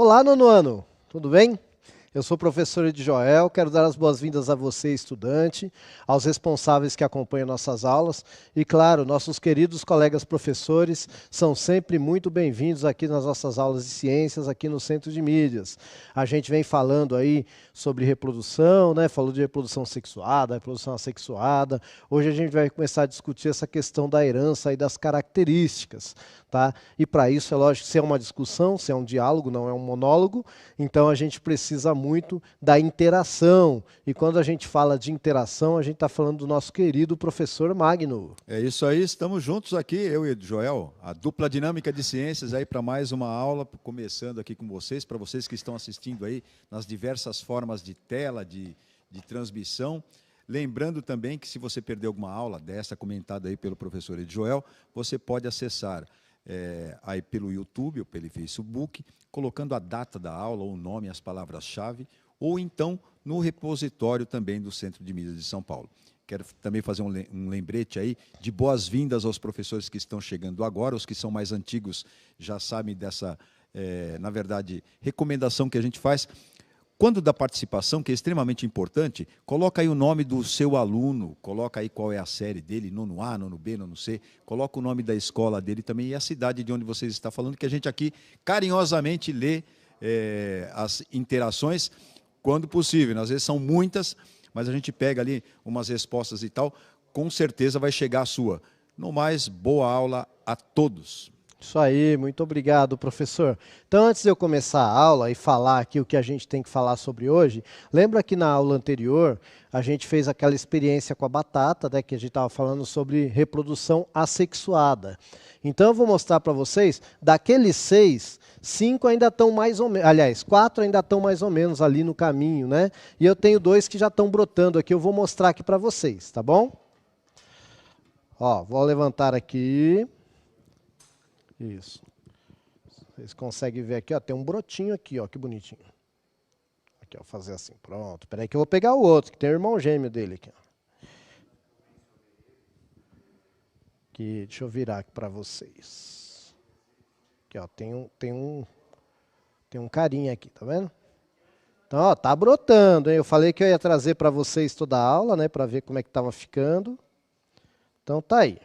Olá, nono ano, tudo bem? Eu sou o professor Ed Joel, quero dar as boas-vindas a você, estudante, aos responsáveis que acompanham nossas aulas e, claro, nossos queridos colegas professores são sempre muito bem-vindos aqui nas nossas aulas de ciências, aqui no Centro de Mídias. A gente vem falando aí sobre reprodução, né? Falou de reprodução sexuada, reprodução assexuada. Hoje a gente vai começar a discutir essa questão da herança e das características, tá? E para isso, é lógico, se é uma discussão, se é um diálogo, não é um monólogo, então a gente precisa muito da interação. E quando a gente fala de interação, a gente está falando do nosso querido professor Magno. É isso aí, estamos juntos aqui, eu e o Joel, a dupla dinâmica de ciências aí para mais uma aula, começando aqui com vocês, para vocês que estão assistindo aí nas diversas formas de tela, de transmissão. Lembrando também que se você perdeu alguma aula dessa comentada aí pelo professor Ed Joel, você pode acessar aí pelo YouTube ou pelo Facebook, colocando a data da aula, o nome, as palavras-chave, ou então no repositório também do Centro de Mídias de São Paulo. Quero também fazer um lembrete aí de boas-vindas aos professores que estão chegando agora, os que são mais antigos já sabem dessa, na verdade, recomendação que a gente faz. Quando da participação, que é extremamente importante, coloca aí o nome do seu aluno, coloca aí qual é a série dele, nono A, nono B, nono C, coloca o nome da escola dele também e a cidade de onde vocês estão falando, que a gente aqui carinhosamente lê as interações quando possível. Às vezes são muitas, mas a gente pega ali umas respostas e tal, com certeza vai chegar a sua. No mais, boa aula a todos. Isso aí, muito obrigado, professor. Então, antes de eu começar a aula e falar aqui o que a gente tem que falar sobre hoje, lembra que na aula anterior a gente fez aquela experiência com a batata, né, que a gente estava falando sobre reprodução assexuada. Então, eu vou mostrar para vocês, daqueles 6, 5 ainda estão mais ou menos, aliás, 4 ainda estão mais ou menos ali no caminho, né? E eu tenho 2 que já estão brotando aqui, eu vou mostrar aqui para vocês, tá bom? Ó, vou levantar aqui. Isso. Vocês conseguem ver aqui, ó, tem um brotinho aqui, ó, que bonitinho. Aqui, ó, fazer assim, pronto. Espera aí que eu vou pegar o outro, que tem o irmão gêmeo dele aqui, ó. Aqui, deixa eu virar aqui para vocês. Aqui, ó, tem um carinha aqui, tá vendo? Então, ó, tá brotando, hein? Eu falei que eu ia trazer para vocês toda a aula, né, para ver como é que tava ficando. Então tá aí.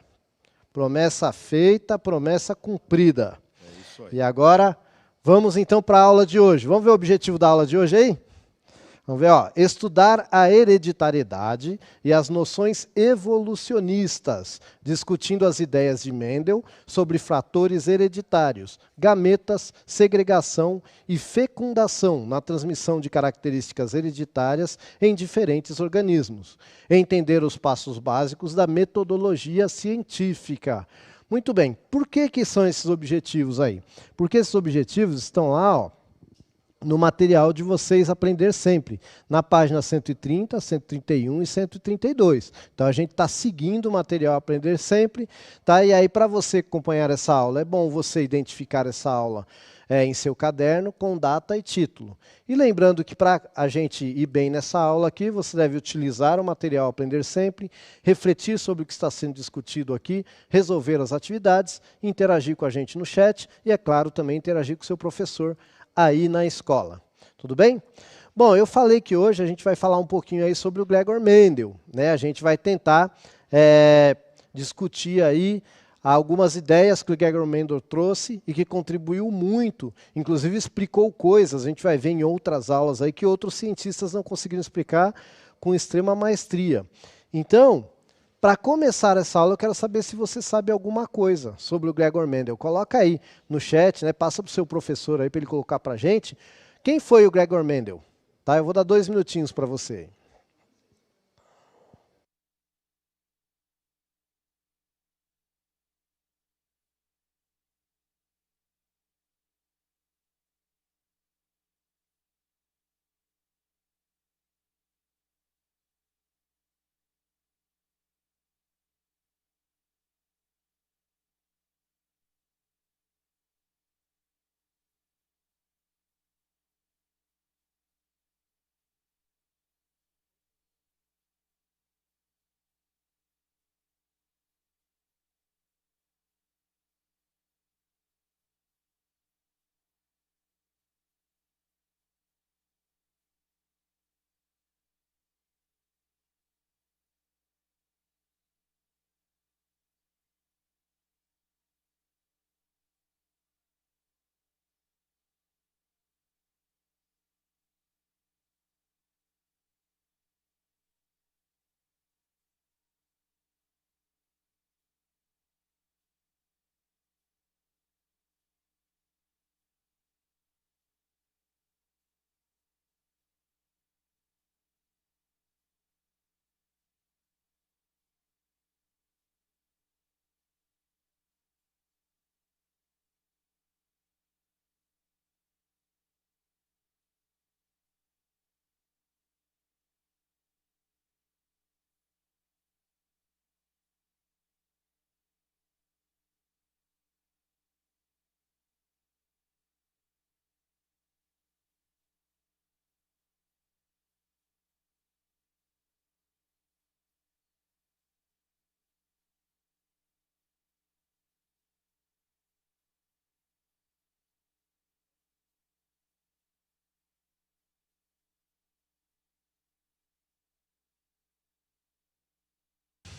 Promessa feita, promessa cumprida. É isso aí. E agora, vamos então para a aula de hoje. Vamos ver o objetivo da aula de hoje aí? Vamos ver, ó, estudar a hereditariedade e as noções evolucionistas, discutindo as ideias de Mendel sobre fatores hereditários, gametas, segregação e fecundação na transmissão de características hereditárias em diferentes organismos. Entender os passos básicos da metodologia científica. Muito bem, por que são esses objetivos aí? Porque esses objetivos estão lá, ó, no material de vocês aprender sempre, na página 130, 131 e 132. Então a gente está seguindo o material aprender sempre, tá? E aí para você acompanhar essa aula, é bom você identificar essa aula em seu caderno com data e título. E lembrando que para a gente ir bem nessa aula aqui, você deve utilizar o material aprender sempre, refletir sobre o que está sendo discutido aqui, resolver as atividades, interagir com a gente no chat e, é claro, também interagir com o seu professor aí na escola. Tudo bem? Bom, eu falei que hoje a gente vai falar um pouquinho aí sobre o Gregor Mendel, né? A gente vai tentar discutir aí algumas ideias que o Gregor Mendel trouxe e que contribuiu muito, inclusive explicou coisas, a gente vai ver em outras aulas aí que outros cientistas não conseguiram explicar com extrema maestria. Então, para começar essa aula, eu quero saber se você sabe alguma coisa sobre o Gregor Mendel. Coloca aí no chat, né? Passa para o seu professor aí para ele colocar para a gente. Quem foi o Gregor Mendel? Tá? Eu vou dar 2 minutinhos para você.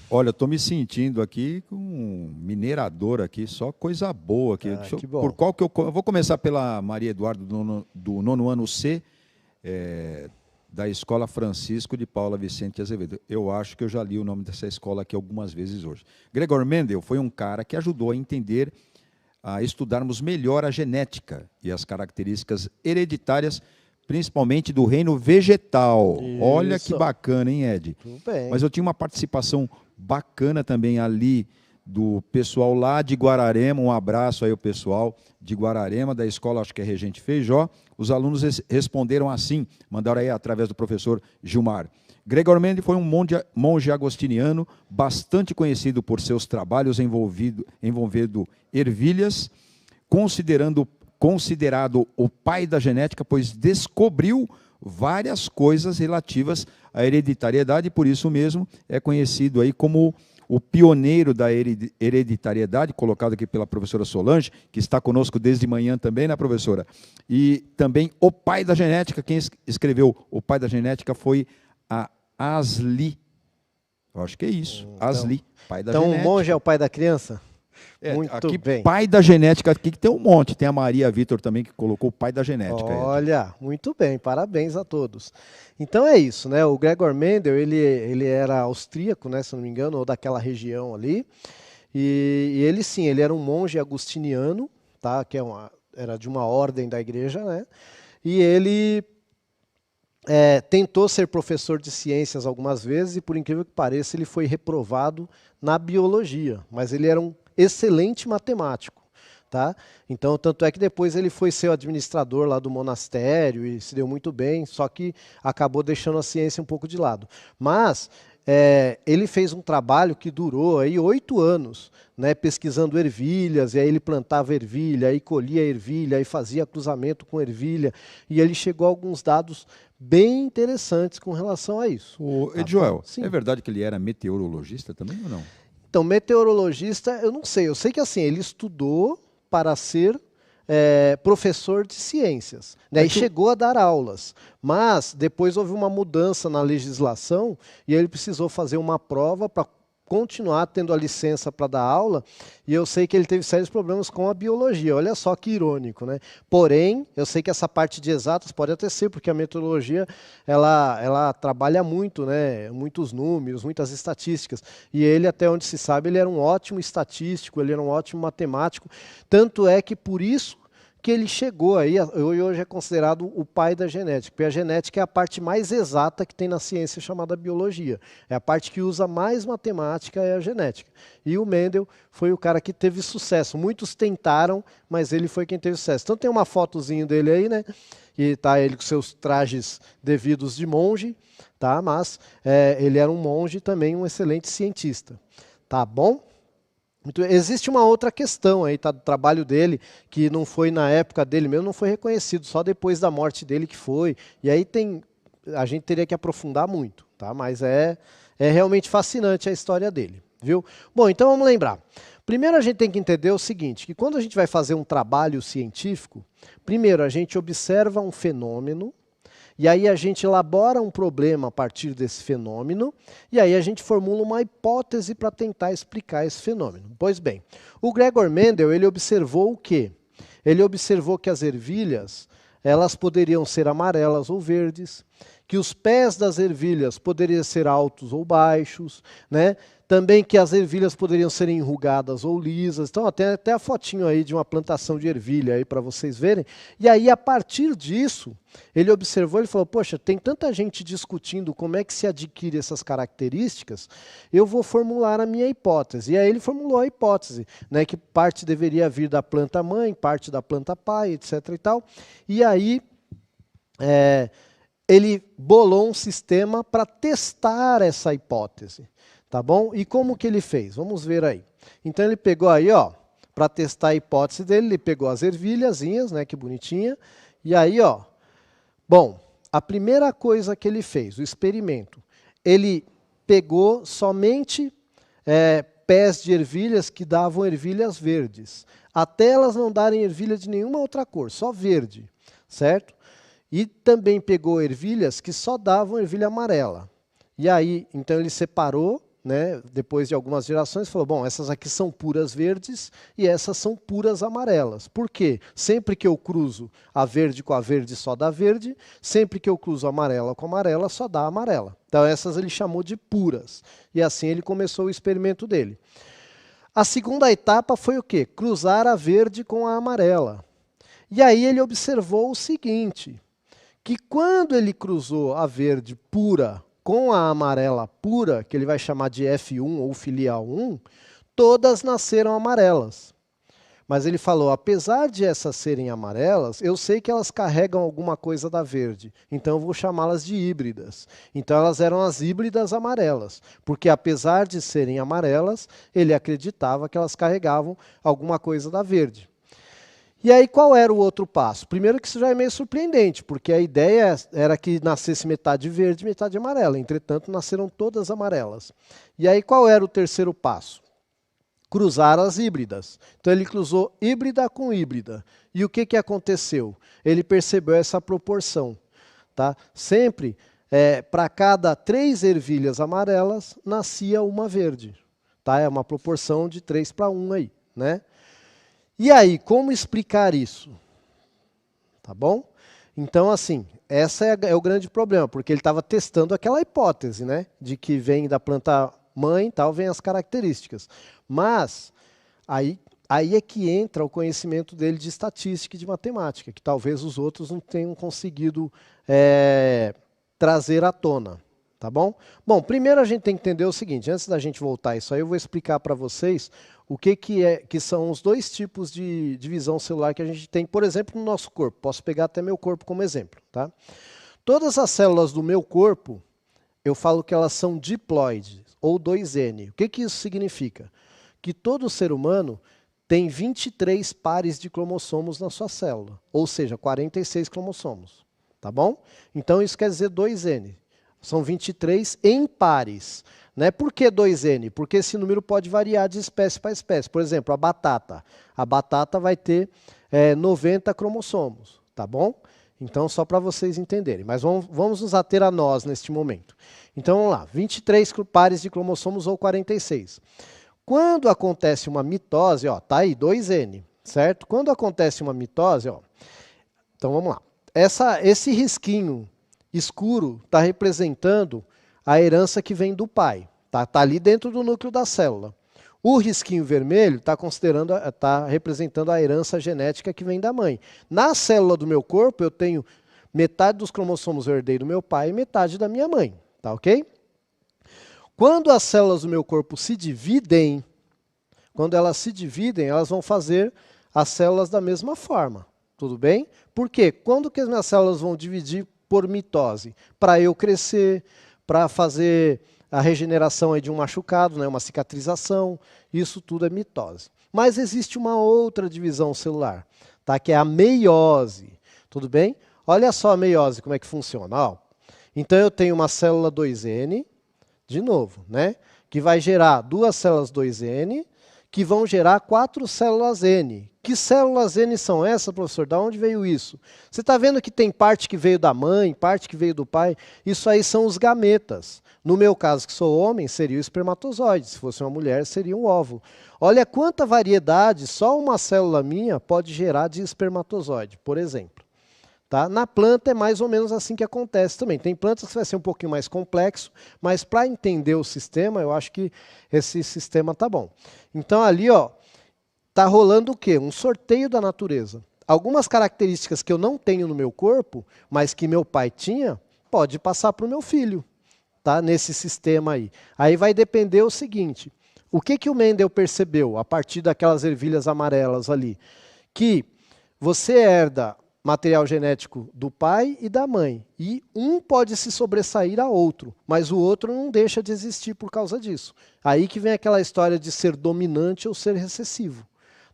Olha, eu estou me sentindo aqui com um minerador aqui, só coisa boa aqui. Que bom. Por qual que eu vou começar pela Maria Eduardo do nono ano C, da Escola Francisco de Paula Vicente Azevedo. Eu acho que eu já li o nome dessa escola aqui algumas vezes hoje. Gregor Mendel foi um cara que ajudou a entender, a estudarmos melhor a genética e as características hereditárias, principalmente do reino vegetal. Isso. Olha que bacana, hein, Ed? Tudo bem. Mas eu tinha uma participação bacana também ali do pessoal lá de Guararema. Um abraço aí ao pessoal de Guararema, da escola, acho que é Regente Feijó. Os alunos responderam assim, mandaram aí através do professor Gilmar. Gregor Mendel foi um monge agostiniano, bastante conhecido por seus trabalhos envolvendo ervilhas, considerado o pai da genética, pois descobriu várias coisas relativas à hereditariedade, e por isso mesmo é conhecido aí como o pioneiro da hereditariedade, colocado aqui pela professora Solange, que está conosco desde manhã também, né, professora? E também o pai da genética. Quem escreveu o pai da genética foi a Asli. Eu acho que é isso, então, Asli, pai da genética. Então o monge é o pai da criança? Muito aqui, bem. Pai da genética, aqui que tem um monte. Tem a Maria Vitor também, que colocou o pai da genética. Olha, muito bem, parabéns a todos. Então é isso, né? O Gregor Mendel, ele era austríaco, né, se não me engano, ou daquela região ali. E ele sim, ele era um monge agostiniano, tá? Que era de uma ordem da igreja, né? E ele tentou ser professor de ciências algumas vezes e, por incrível que pareça, ele foi reprovado na biologia. Mas ele era um excelente matemático, tá? Então, tanto é que depois ele foi ser o administrador lá do monastério e se deu muito bem, só que acabou deixando a ciência um pouco de lado. Mas ele fez um trabalho que durou aí 8 anos, né, pesquisando ervilhas, e aí ele plantava ervilha, aí colhia ervilha, aí fazia cruzamento com ervilha, e ele chegou a alguns dados bem interessantes com relação a isso. O Edjoel, é verdade que ele era meteorologista também ou não? Então, meteorologista, eu não sei. Eu sei que assim, ele estudou para ser professor de ciências, né? E chegou a dar aulas. Mas depois houve uma mudança na legislação e ele precisou fazer uma prova para continuar tendo a licença para dar aula, e eu sei que ele teve sérios problemas com a biologia. Olha só que irônico, né? Porém, eu sei que essa parte de exatas pode até ser, porque a meteorologia ela trabalha muito, né? Muitos números, muitas estatísticas. E ele, até onde se sabe, ele era um ótimo estatístico, ele era um ótimo matemático. Tanto é que por isso que ele chegou aí, hoje é considerado o pai da genética, porque a genética é a parte mais exata que tem na ciência chamada biologia. É a parte que usa mais matemática, é a genética. E o Mendel foi o cara que teve sucesso. Muitos tentaram, mas ele foi quem teve sucesso. Então tem uma fotozinha dele aí, né? E tá ele com seus trajes devidos de monge, tá? Mas ele era um monge também, um excelente cientista. Tá bom? Existe uma outra questão aí, tá, do trabalho dele, que não foi na época dele mesmo, não foi reconhecido, só depois da morte dele que foi. E aí a gente teria que aprofundar muito, tá? Mas é realmente fascinante a história dele, viu? Bom, então vamos lembrar. Primeiro a gente tem que entender o seguinte, que quando a gente vai fazer um trabalho científico, primeiro a gente observa um fenômeno, e aí a gente elabora um problema a partir desse fenômeno, e aí a gente formula uma hipótese para tentar explicar esse fenômeno. Pois bem, o Gregor Mendel, ele observou o quê? Ele observou que as ervilhas, elas poderiam ser amarelas ou verdes, que os pés das ervilhas poderiam ser altos ou baixos, né? Também que as ervilhas poderiam ser enrugadas ou lisas. Então, tem até a fotinho aí de uma plantação de ervilha aí para vocês verem. E aí, a partir disso, ele observou, ele falou, poxa, tem tanta gente discutindo como é que se adquire essas características, eu vou formular a minha hipótese. E aí ele formulou a hipótese, né, que parte deveria vir da planta mãe, parte da planta pai, etc. e tal. E aí ele bolou um sistema para testar essa hipótese. Tá bom? E como que ele fez? Vamos ver aí. Então ele pegou aí, ó, para testar a hipótese dele, ele pegou as ervilhazinhas, né, que bonitinha. E aí, ó, bom, a primeira coisa que ele fez, o experimento, ele pegou somente pés de ervilhas que davam ervilhas verdes, até elas não darem ervilha de nenhuma outra cor, só verde, certo? E também pegou ervilhas que só davam ervilha amarela. E aí, então ele separou, né, depois de algumas gerações, falou, bom, essas aqui são puras verdes e essas são puras amarelas. Por quê? Sempre que eu cruzo a verde com a verde, só dá verde. Sempre que eu cruzo a amarela com a amarela, só dá amarela. Então essas ele chamou de puras. E assim ele começou o experimento dele. A segunda etapa foi o quê? Cruzar a verde com a amarela. E aí ele observou o seguinte, que quando ele cruzou a verde pura com a amarela pura, que ele vai chamar de F1 ou filial 1, todas nasceram amarelas. Mas ele falou, apesar de essas serem amarelas, eu sei que elas carregam alguma coisa da verde, então eu vou chamá-las de híbridas. Então elas eram as híbridas amarelas, porque apesar de serem amarelas, ele acreditava que elas carregavam alguma coisa da verde. E aí qual era o outro passo? Primeiro que isso já é meio surpreendente, porque a ideia era que nascesse metade verde e metade amarela. Entretanto, nasceram todas amarelas. E aí qual era o terceiro passo? Cruzar as híbridas. Então ele cruzou híbrida com híbrida. E o que aconteceu? Ele percebeu essa proporção. Tá? Sempre, para cada 3 ervilhas amarelas, nascia uma verde. Tá? É uma proporção de 3 para 1 aí, né? E aí, como explicar isso? Tá bom? Então, assim, esse é o grande problema, porque ele estava testando aquela hipótese, né? De que vem da planta mãe, tal, vem as características. Mas, aí é que entra o conhecimento dele de estatística e de matemática, que talvez os outros não tenham conseguido trazer à tona. Tá bom? Bom, primeiro a gente tem que entender o seguinte, antes da gente voltar a isso aí, eu vou explicar para vocês o que são os 2 tipos de divisão celular que a gente tem, por exemplo, no nosso corpo. Posso pegar até meu corpo como exemplo. Tá? Todas as células do meu corpo, eu falo que elas são diploides, ou 2N. O que isso significa? Que todo ser humano tem 23 pares de cromossomos na sua célula, ou seja, 46 cromossomos. Tá bom? Então isso quer dizer 2N. São 23 em pares. Né? Por que 2N? Porque esse número pode variar de espécie para espécie. Por exemplo, a batata. A batata vai ter 90 cromossomos. Tá bom? Então, só para vocês entenderem. Mas vamos nos ater a nós neste momento. Então, vamos lá. 23 pares de cromossomos ou 46. Quando acontece uma mitose, ó, tá aí, 2N. Certo? Quando acontece uma mitose, ó, então vamos lá. Esse risquinho escuro está representando a herança que vem do pai. Tá ali dentro do núcleo da célula. O risquinho vermelho está representando a herança genética que vem da mãe. Na célula do meu corpo, eu tenho metade dos cromossomos eu herdei do meu pai e metade da minha mãe. Tá ok? Quando as células do meu corpo se dividem, elas vão fazer as células da mesma forma. Tudo bem? Por quê? Quando que as minhas células vão dividir por mitose? Para eu crescer, para fazer a regeneração aí de um machucado, né, uma cicatrização, isso tudo é mitose. Mas existe uma outra divisão celular, tá, que é a meiose. Tudo bem? Olha só a meiose, como é que funciona. Ó, então eu tenho uma célula 2N, de novo, né, que vai gerar 2 células 2N, que vão gerar 4 células N. Que células N são essas, professor? Da onde veio isso? Você está vendo que tem parte que veio da mãe, parte que veio do pai? Isso aí são os gametas. No meu caso, que sou homem, seria o espermatozoide. Se fosse uma mulher, seria um óvulo. Olha quanta variedade só uma célula minha pode gerar de espermatozoide, por exemplo. Tá? Na planta é mais ou menos assim que acontece também. Tem plantas que vai ser um pouquinho mais complexo, mas para entender o sistema, eu acho que esse sistema tá bom. Então ali, ó, tá rolando o quê? Um sorteio da natureza. Algumas características que eu não tenho no meu corpo, mas que meu pai tinha, pode passar para o meu filho, tá? Nesse sistema aí. Aí vai depender o seguinte, o que o Mendel percebeu a partir daquelas ervilhas amarelas ali? Que você herda material genético do pai e da mãe. E um pode se sobressair a outro, mas o outro não deixa de existir por causa disso. Aí que vem aquela história de ser dominante ou ser recessivo.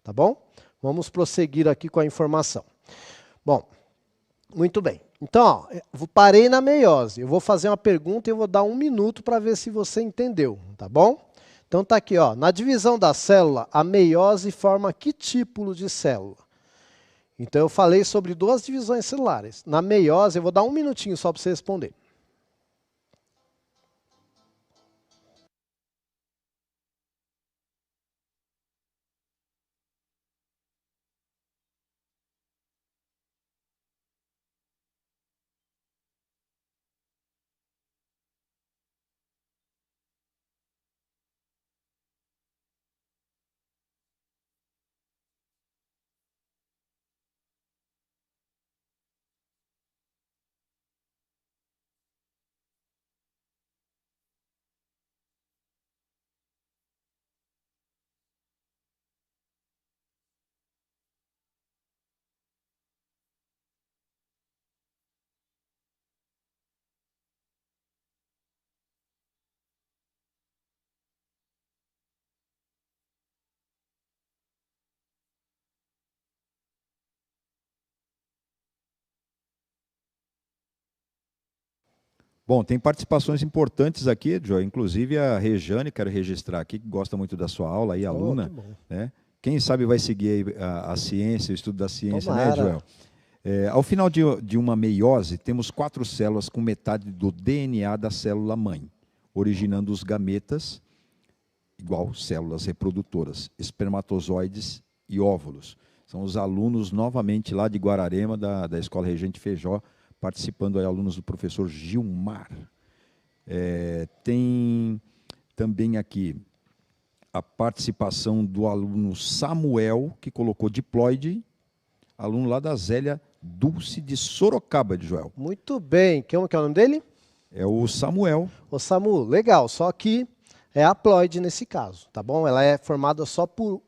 Tá bom? Vamos prosseguir aqui com a informação. Bom, muito bem. Então, ó, parei na meiose. Eu vou fazer uma pergunta e eu vou dar 1 minuto para ver se você entendeu. Tá bom? Então tá aqui, ó. Na divisão da célula, a meiose forma que tipo de célula? Então eu falei sobre 2 divisões celulares. Na meiose, eu vou dar 1 minutinho só para você responder. Bom, tem participações importantes aqui, Joe, inclusive a Rejane, quero registrar aqui, que gosta muito da sua aula, aí, aluna, que bom. né? Quem sabe vai seguir aí a ciência, o estudo da ciência, né, Tomara. Joel? Ao final de uma meiose, temos 4 células com metade do DNA da célula-mãe, originando os gametas, igual células reprodutoras, espermatozoides e óvulos. São os alunos, novamente, lá de Guararema, da Escola Regente Feijó, participando aí, alunos do professor Gilmar. Tem também aqui a participação do aluno Samuel, que colocou diploide, aluno lá da Zélia Dulce de Sorocaba, de Joel. Muito bem. Como que é o nome dele? É o Samuel. Ô Samu, legal, só que é haploide nesse caso, tá bom? Ela é formada só por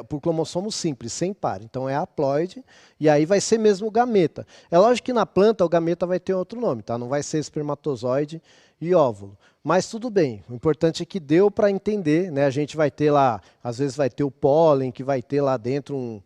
por cromossomo simples, sem par. Então é haploide e aí vai ser mesmo o gameta. É lógico que na planta o gameta vai ter outro nome, tá? Não vai ser espermatozoide e óvulo. Mas tudo bem, o importante é que deu para entender, né? A gente vai ter lá, às vezes vai ter o pólen, que vai ter lá dentro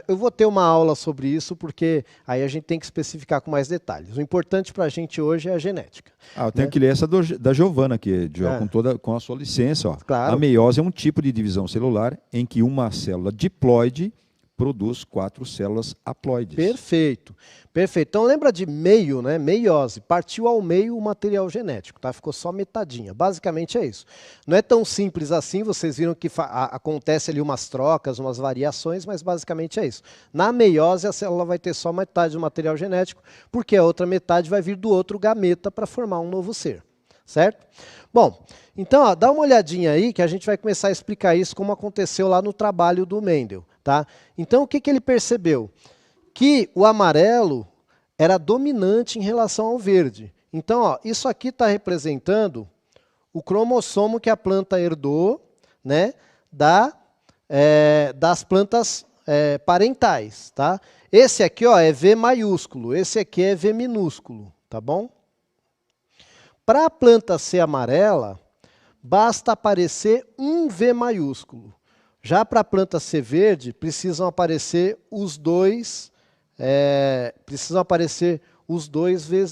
eu vou ter uma aula sobre isso, porque aí a gente tem que especificar com mais detalhes. O importante para a gente hoje é a genética. Eu tenho que ler essa da Giovana aqui, Joel, com a sua licença. Ó. Claro. A meiose é um tipo de divisão celular em que uma célula diploide produz 4 células haploides. Perfeito. Perfeito. Então lembra de meio, né? Meiose. Partiu ao meio o material genético, tá? Ficou só metadinha. Basicamente é isso. Não é tão simples assim, vocês viram que acontece ali umas trocas, umas variações, mas basicamente é isso. Na meiose a célula vai ter só metade do material genético, porque a outra metade vai vir do outro gameta para formar um novo ser. Certo? Bom, então dá uma olhadinha aí que a gente vai começar a explicar isso como aconteceu lá no trabalho do Mendel. Tá? Então o que ele percebeu? Que o amarelo era dominante em relação ao verde. Então isso aqui está representando o cromossomo que a planta herdou, né, das plantas parentais. Tá? Esse aqui é V maiúsculo, esse aqui é V minúsculo. Tá bom? Para a planta ser amarela, basta aparecer um V maiúsculo. Já para a planta ser verde, precisam aparecer os dois Vs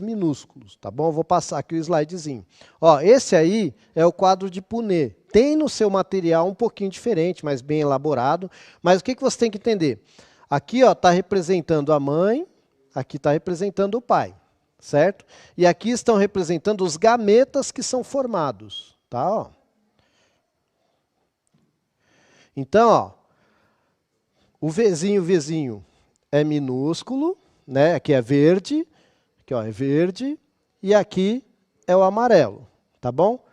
minúsculos, tá bom? Eu vou passar aqui o slidezinho. Esse aí é o quadro de Punnett. Tem no seu material um pouquinho diferente, mas bem elaborado. Mas o que você tem que entender? Aqui está representando a mãe, aqui está representando o pai. Certo? E aqui estão representando os gametas que são formados. Tá? Então, o Vzinho é minúsculo, né? Aqui é verde, aqui é verde, e aqui é o amarelo. Tá bom?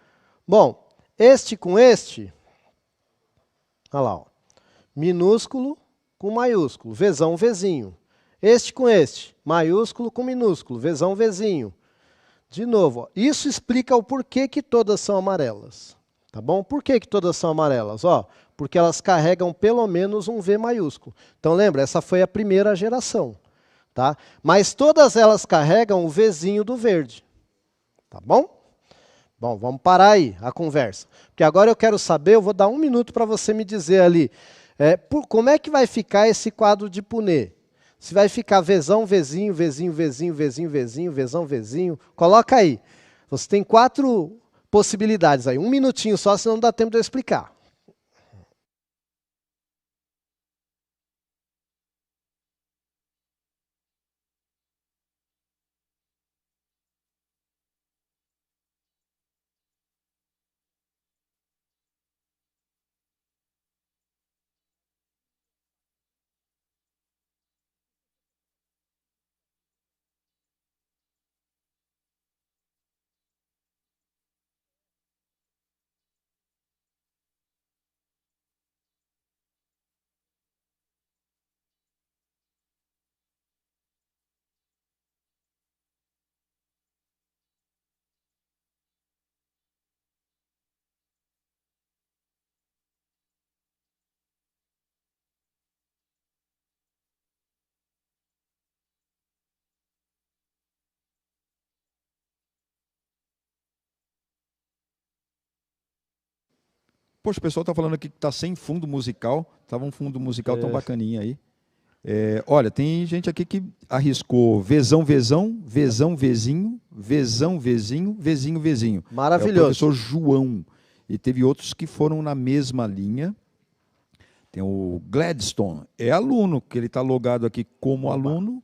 Bom, este com este, olha lá, minúsculo com maiúsculo, Vzão, Vzinho. Este com este, maiúsculo com minúsculo, Vzão, Vzinho. De novo, isso explica o porquê que todas são amarelas. Tá bom? Por que todas são amarelas? Porque elas carregam pelo menos um V maiúsculo. Então lembra, essa foi a primeira geração. Tá? Mas todas elas carregam o Vzinho do verde. Tá bom? Bom, vamos parar aí a conversa. Porque agora eu quero saber, eu vou dar 1 minuto para você me dizer ali, como é que vai ficar esse quadro de Punnett? Se vai ficar Vzão, Vzinho, Vzinho, Vzinho, Vzinho, Vzinho, Vzão, Vzinho. Coloca aí. Você tem 4 possibilidades aí. 1 minutinho só, senão não dá tempo de eu explicar. Poxa, o pessoal está falando aqui que está sem fundo musical. Estava um fundo musical tão bacaninha aí. Olha, tem gente aqui que arriscou Vzão, Vzão, Vzão, Vzinho, Vzão, Vzinho, Vzinho, Vzinho. Maravilhoso. É o professor João. E teve outros que foram na mesma linha. Tem o Gladstone, é aluno, que ele está logado aqui como aluno.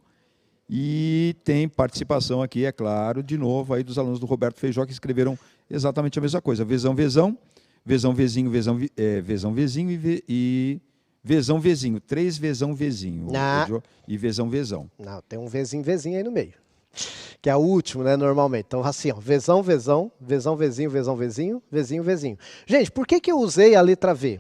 E tem participação aqui, é claro, de novo, aí dos alunos do Roberto Feijó, que escreveram exatamente a mesma coisa. Vzão, Vzão, Vzão, Vzinho, Vzão, Vzinho e Vzão, Vzinho. 3 Vzão, Vzinho. E Vzão, Vzão. Não, tem um Vzinho aí no meio. Que é o último, né, normalmente. Então, assim, ó, Vzão, Vzão, Vzão, Vzinho, Vzão, Vzinho, Vzinho, Vzinho. Gente, por que eu usei a letra V?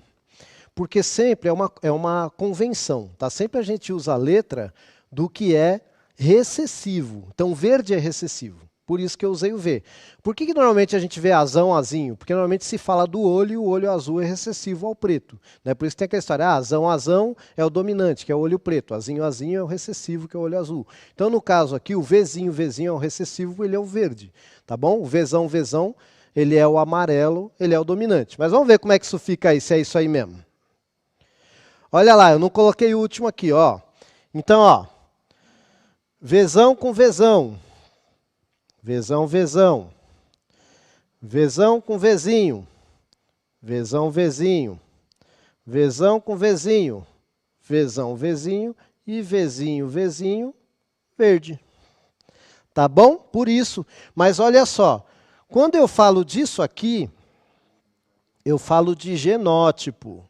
Porque sempre é uma convenção, tá? Sempre a gente usa a letra do que é recessivo. Então, verde é recessivo. Por isso que eu usei o V. Por que normalmente a gente vê azão, azinho? Porque normalmente se fala do olho e o olho azul é recessivo ao preto. Né? Por isso tem aquela história, azão, azão é o dominante, que é o olho preto. Azinho, azinho é o recessivo, que é o olho azul. Então, no caso aqui, o Vzinho, Vzinho é o recessivo, ele é o verde. Tá bom? O Vzão, Vzão, ele é o amarelo, ele é o dominante. Mas vamos ver como é que isso fica aí, se é isso aí mesmo. Olha lá, eu não coloquei o último aqui, ó. Então, ó. Vzão com Vzão. Vzão, Vzão. Vzão com Vzinho. Vzão, Vzinho. Vzão com Vzinho. Vzão, Vzinho. E Vzinho, Vzinho, verde. Tá bom? Por isso. Mas olha só. Quando eu falo disso aqui, eu falo de genótipo.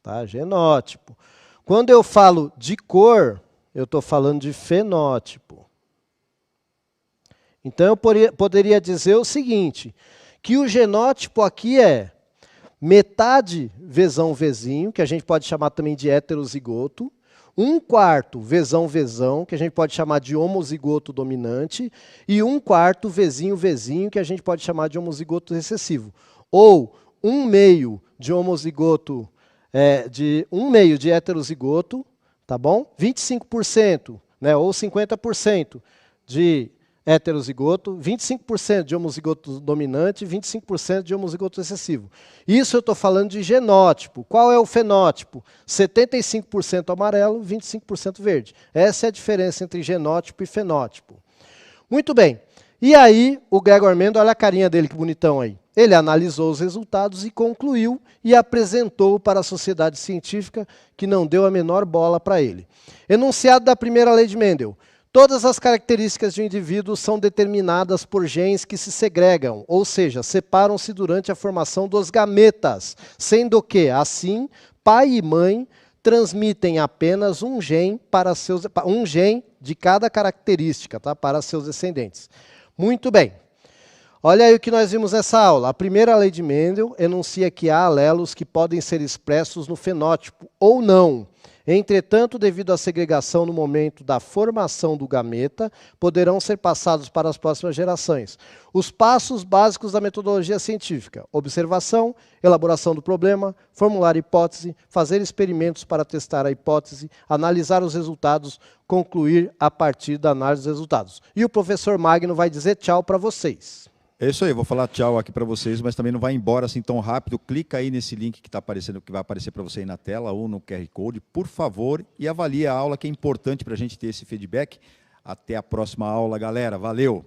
Tá? Genótipo. Quando eu falo de cor, eu estou falando de fenótipo. Então, eu poderia dizer o seguinte, que o genótipo aqui é metade Vzão, Vzinho, que a gente pode chamar também de heterozigoto, 1/4 Vzão, Vzão, que a gente pode chamar de homozigoto dominante, e 1/4 Vzinho, Vzinho, que a gente pode chamar de homozigoto recessivo. Ou 1/2 de homozigoto, de 1/2 de heterozigoto, tá bom? 25%, né, ou 50% de heterozigoto, 25% de homozigoto dominante e 25% de homozigoto recessivo. Isso eu estou falando de genótipo. Qual é o fenótipo? 75% amarelo, 25% verde. Essa é a diferença entre genótipo e fenótipo. Muito bem. E aí, o Gregor Mendel, olha a carinha dele, que bonitão aí. Ele analisou os resultados e concluiu e apresentou para a sociedade científica, que não deu a menor bola para ele. Enunciado da primeira lei de Mendel. Todas as características de um indivíduo são determinadas por genes que se segregam, ou seja, separam-se durante a formação dos gametas, sendo que, assim, pai e mãe transmitem apenas um gene de cada característica, tá, para seus descendentes. Muito bem. Olha aí o que nós vimos nessa aula. A primeira lei de Mendel enuncia que há alelos que podem ser expressos no fenótipo ou não. Entretanto, devido à segregação no momento da formação do gameta, poderão ser passados para as próximas gerações. Os passos básicos da metodologia científica: observação, elaboração do problema, formular hipótese, fazer experimentos para testar a hipótese, analisar os resultados, concluir a partir da análise dos resultados. E o professor Magno vai dizer tchau para vocês. É isso aí, eu vou falar tchau aqui para vocês, mas também não vai embora assim tão rápido. Clica aí nesse link que está aparecendo, que vai aparecer para você aí na tela ou no QR Code, por favor, e avalie a aula, que é importante para a gente ter esse feedback. Até a próxima aula, galera. Valeu!